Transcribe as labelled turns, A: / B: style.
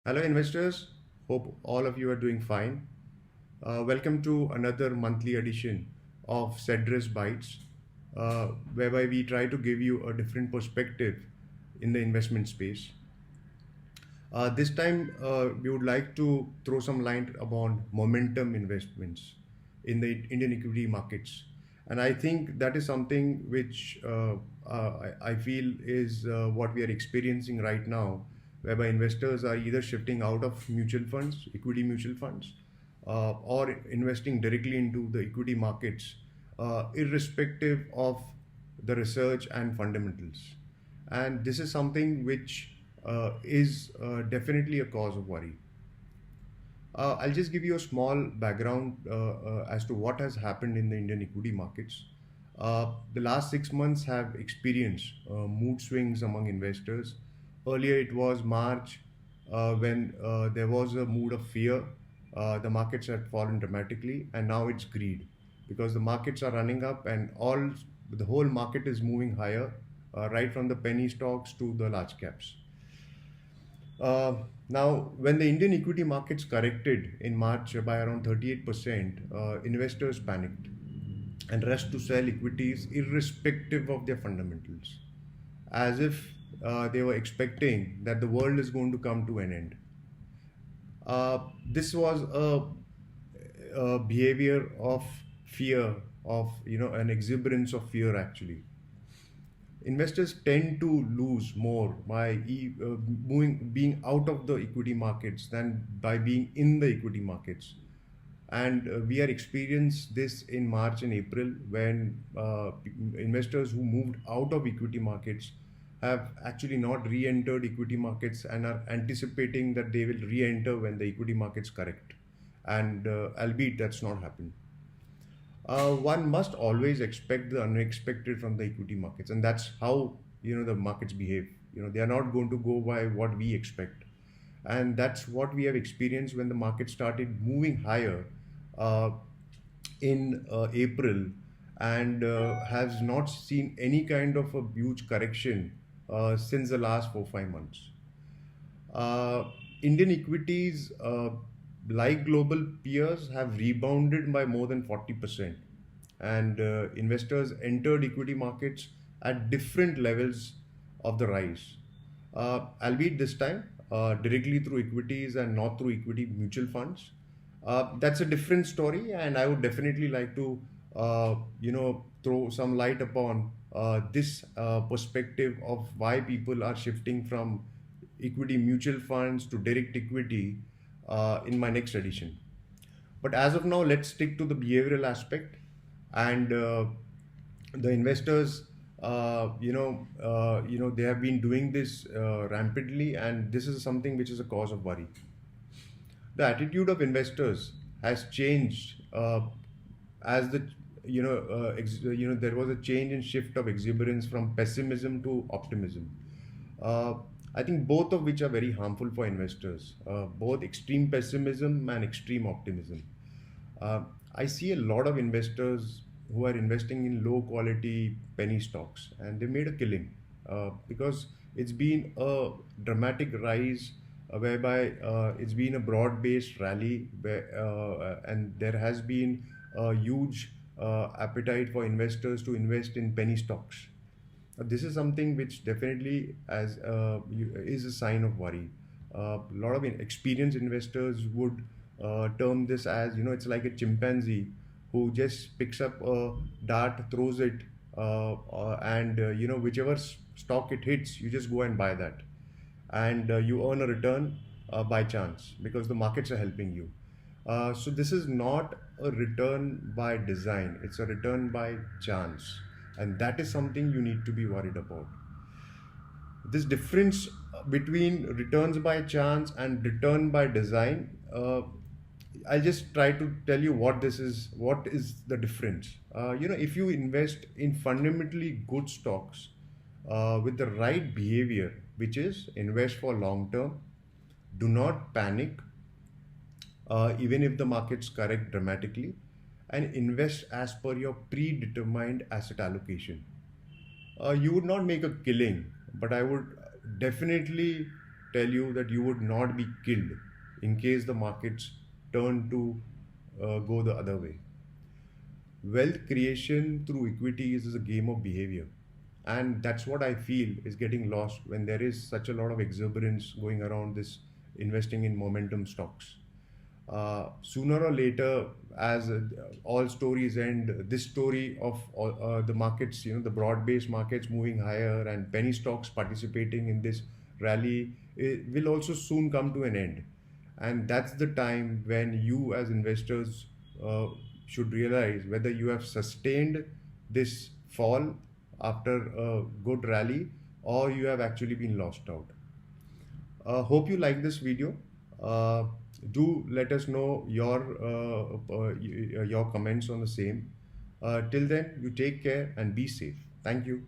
A: Hello, investors. Hope all of you are doing fine. Welcome to another monthly edition of Cedrus Bytes, whereby we try to give you a different perspective in the investment space. This time, we would like to throw some light upon momentum investments in the Indian equity markets. And I think that is something which I feel is what we are experiencing right now, whereby investors are either shifting out of mutual funds, equity mutual funds, or investing directly into the equity markets, irrespective of the research and fundamentals. And this is something which is definitely a cause of worry. I'll just give you a small background as to what has happened in the Indian equity markets. The last 6 months have experienced mood swings among investors. Earlier, it was March when there was a mood of fear. The markets had fallen dramatically, and now it's greed because the markets are running up and the whole market is moving higher, right from the penny stocks to the large caps. Now, when the Indian equity markets corrected in March by around 38%, investors panicked and rushed to sell equities irrespective of their fundamentals, as if they were expecting that the world is going to come to an end. This was a behavior of fear, of an exuberance of fear actually. Investors tend to lose more by being out of the equity markets than by being in the equity markets. And we are experienced this in March and April when investors who moved out of equity markets have actually not re-entered equity markets and are anticipating that they will re-enter when the equity markets correct. And albeit that's not happened. One must always expect the unexpected from the equity markets, and that's how the markets behave. They are not going to go by what we expect, and that's what we have experienced when the market started moving higher uh, in April, and has not seen any kind of a huge correction since the last 4 5 months. Uh, Indian equities, like global peers, have rebounded by more than 40%, and investors entered equity markets at different levels of the rise. Albeit this time directly through equities and not through equity mutual funds. That's a different story, and I would definitely like to, throw some light upon this perspective of why people are shifting from equity mutual funds to direct equity in my next edition. But as of now, let's stick to the behavioral aspect and the investors. They have been doing this rampantly, and this is something which is a cause of worry. The attitude of investors has changed as the there was a change in shift of exuberance from pessimism to optimism. uh, I think both of which are very harmful for investors, both extreme pessimism and extreme optimism. uh, I see a lot of investors who are investing in low quality penny stocks, and they made a killing because it's been a dramatic rise, whereby it's been a broad based rally and there has been a huge appetite for investors to invest in penny stocks. This is something which definitely is a sign of worry. A lot of experienced investors would term this as, it's like a chimpanzee who just picks up a dart, throws it, and whichever stock it hits, you just go and buy that, and you earn a return by chance because the markets are helping you. So this is not a return by design; it's a return by chance, and that is something you need to be worried about. This difference between returns by chance and return by design, I'll just try to tell you what is the difference. If you invest in fundamentally good stocks with the right behavior, which is invest for long term, do not panic even if the markets correct dramatically, and invest as per your predetermined asset allocation. You would not make a killing, but I would definitely tell you that you would not be killed in case the markets turn to go the other way. Wealth creation through equity is a game of behavior. And that's what I feel is getting lost when there is such a lot of exuberance going around this investing in momentum stocks. Sooner or later, as all stories end, this story of the markets, the broad-based markets moving higher and penny stocks participating in this rally, it will also soon come to an end. And that's the time when you, as investors, uh, should realize whether you have sustained this fall after a good rally or you have actually been lost out. Hope you like this video. Uh, do let us know your comments on the same. Till then, you take care and be safe. Thank you.